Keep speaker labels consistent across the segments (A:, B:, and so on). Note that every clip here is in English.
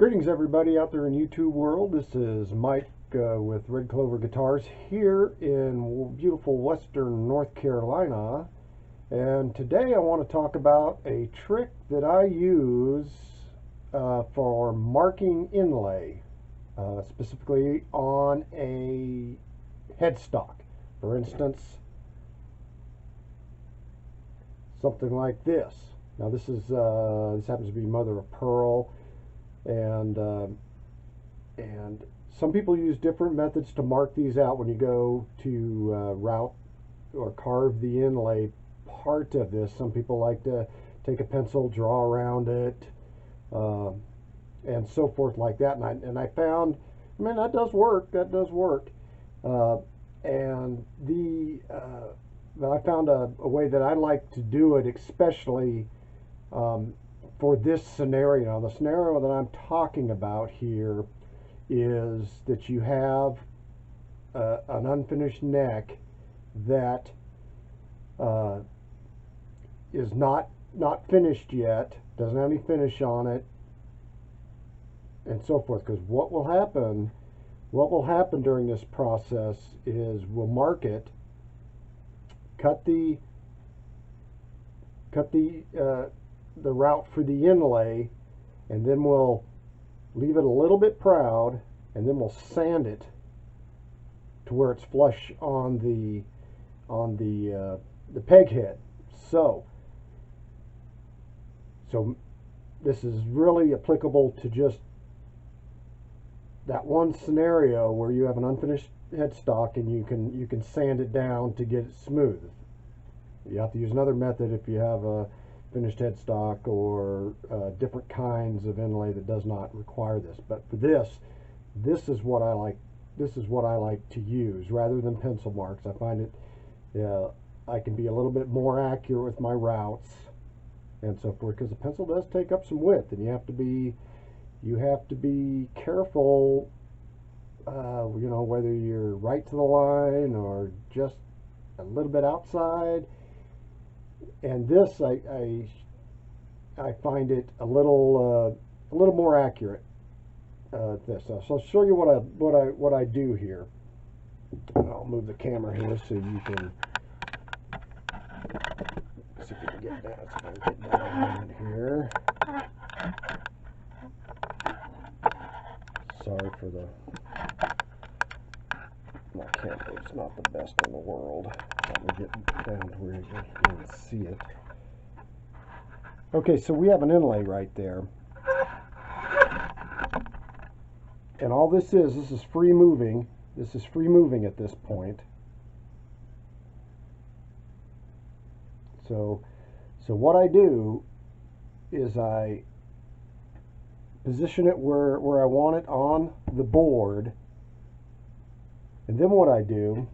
A: Greetings everybody out there in YouTube world. This is Mike with Red Clover Guitars here in beautiful western North Carolina, and today I want to talk about a trick that I use for marking inlay, specifically on a headstock. For instance, something like this. Now this happens to be mother of pearl. And some people use different methods to mark these out when you go to route or carve the inlay part of this. Some people like to take a pencil, draw around it, and so forth like that. And I found, I mean, that does work. That does work. I found a way that I like to do it, especially for this scenario. The scenario that I'm talking about here is that you have an unfinished neck that is not finished yet, doesn't have any finish on it, and so forth. Because what will happen during this process is we'll mark it, cut the route for the inlay, and then we'll leave it a little bit proud, and then we'll sand it to where it's flush on the peg head. So this is really applicable to just that one scenario where you have an unfinished headstock and you can sand it down to get it smooth. You have to use another method if you have a finished headstock or different kinds of inlay that does not require this. But for this is what I like. This is what I like to use rather than pencil marks. I find it I can be a little bit more accurate with my routes and so forth, because the pencil does take up some width, and you have to be careful. You know, whether you're right to the line or just a little bit outside. And this, I find it a little more accurate. So I'll show you what I do here. I'll move the camera here so you can see if you can get down. So I'll get down here. Sorry for my camera. It's not the best in the world. Let me get down to where you can see it. Okay, so we have an inlay right there. And all this is free moving. This is free moving at this point. So what I do is I position it where I want it on the board. And then what I do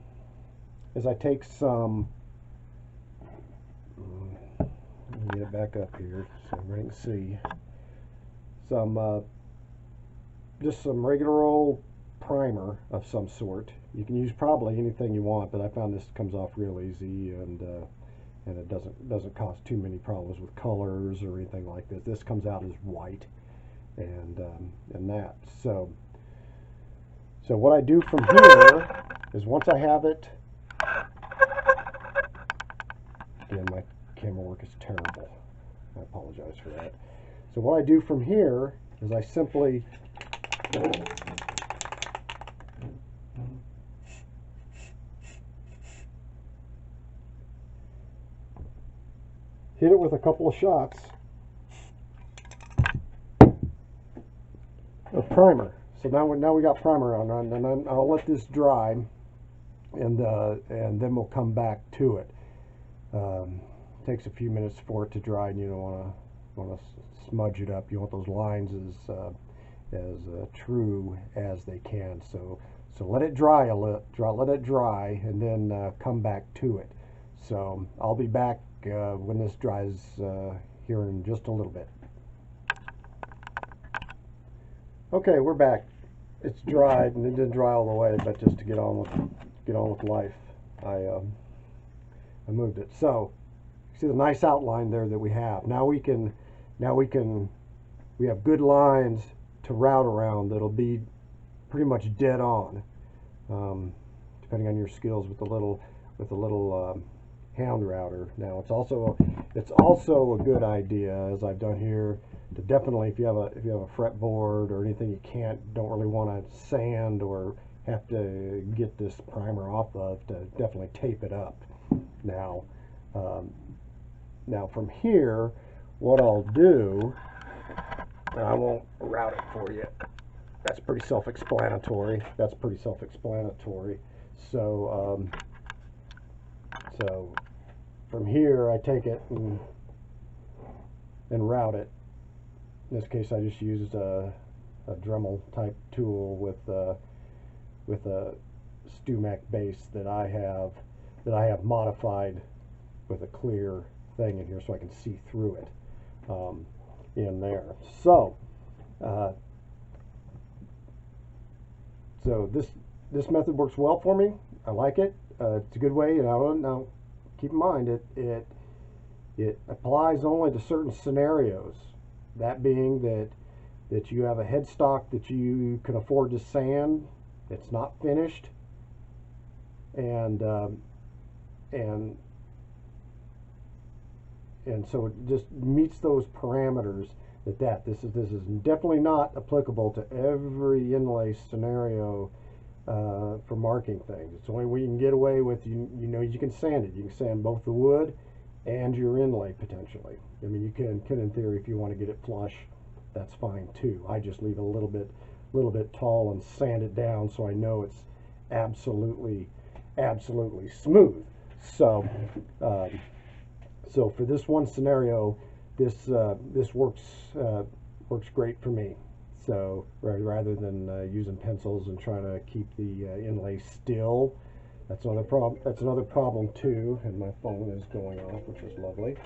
A: is I take some, let me get it back up here so everybody can see, just some regular old primer of some sort. You can use probably anything you want, but I found this comes off real easy, and it doesn't cause too many problems with colors or anything like this. This comes out as white, and that. So what I do from here is, once I have it, again, my camera work is terrible. I apologize for that. So what I do from here is I simply hit it with a couple of shots of primer. So now we got primer on, and I'll let this dry, and then we'll come back to it. Takes a few minutes for it to dry, and you don't want to smudge it up. You want those lines as true as they can. So let it dry let it dry, and then come back to it. So I'll be back when this dries here in just a little bit. Okay, we're back. It's dried, and it didn't dry all the way, but just to get on with life, I moved it. So see the nice outline there that we have. Now we have good lines route around that'll be pretty much dead on, depending on your skills with the little hound router. Now it's also a good idea, as I've done here, to definitely, if you have a fretboard or anything you don't really want to sand or have to get this primer off of, to definitely tape it up. Now from here, what I'll do, and I won't route it for you, that's pretty self-explanatory. So so from here I take it and route it. In this case I just used a Dremel type tool with a Stumac base that I have modified with a clear thing in here so I can see through it in there. So so this method works well for me. I like it. It's a good way. Now keep in mind it applies only to certain scenarios. That being that you have a headstock that you can afford to sand. It's not finished, and so it just meets those parameters. This is definitely not applicable to every inlay scenario for marking things. It's the only way you can get away with, you can sand it. You can sand both the wood and your inlay potentially. I mean, you can in theory, if you want to get it flush, that's fine too. I just leave it a little bit tall and sand it down so I know it's absolutely smooth. So so for this one scenario, this works great for me. So rather than using pencils and trying to keep the inlay still, that's another problem too. And my phone is going off, which is lovely.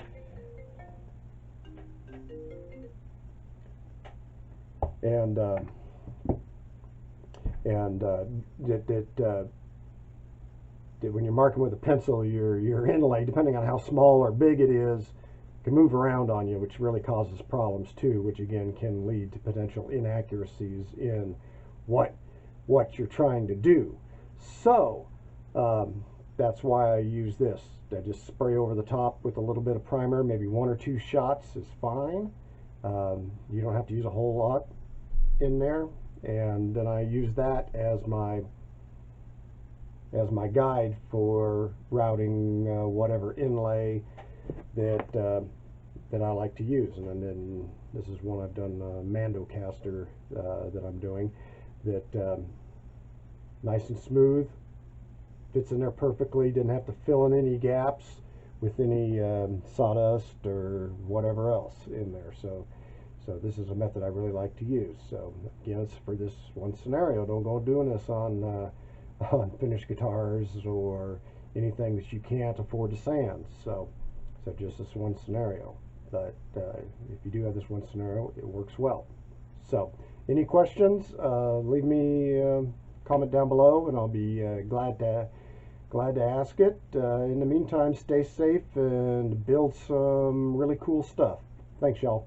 A: And when you're marking with a pencil, your inlay, depending on how small or big it is, can move around on you, which really causes problems too, which again can lead to potential inaccuracies in what you're trying to do. So that's why I use this. I just spray over the top with a little bit of primer. Maybe 1 or 2 shots is fine. You don't have to use a whole lot in there, and then I use that as my guide for routing whatever inlay that I like to use. And then this is one I've done, Mando caster that I'm doing, that nice and smooth, fits in there perfectly. Didn't have to fill in any gaps with any sawdust or whatever else in there. So this is a method I really like to use. So again, it's for this one scenario. Don't go doing this on finished guitars or anything that you can't afford to sand. So just this one scenario. But if you do have this one scenario, it works well. So any questions, leave me a comment down below, and I'll be glad to ask it. In the meantime, stay safe and build some really cool stuff. Thanks, y'all.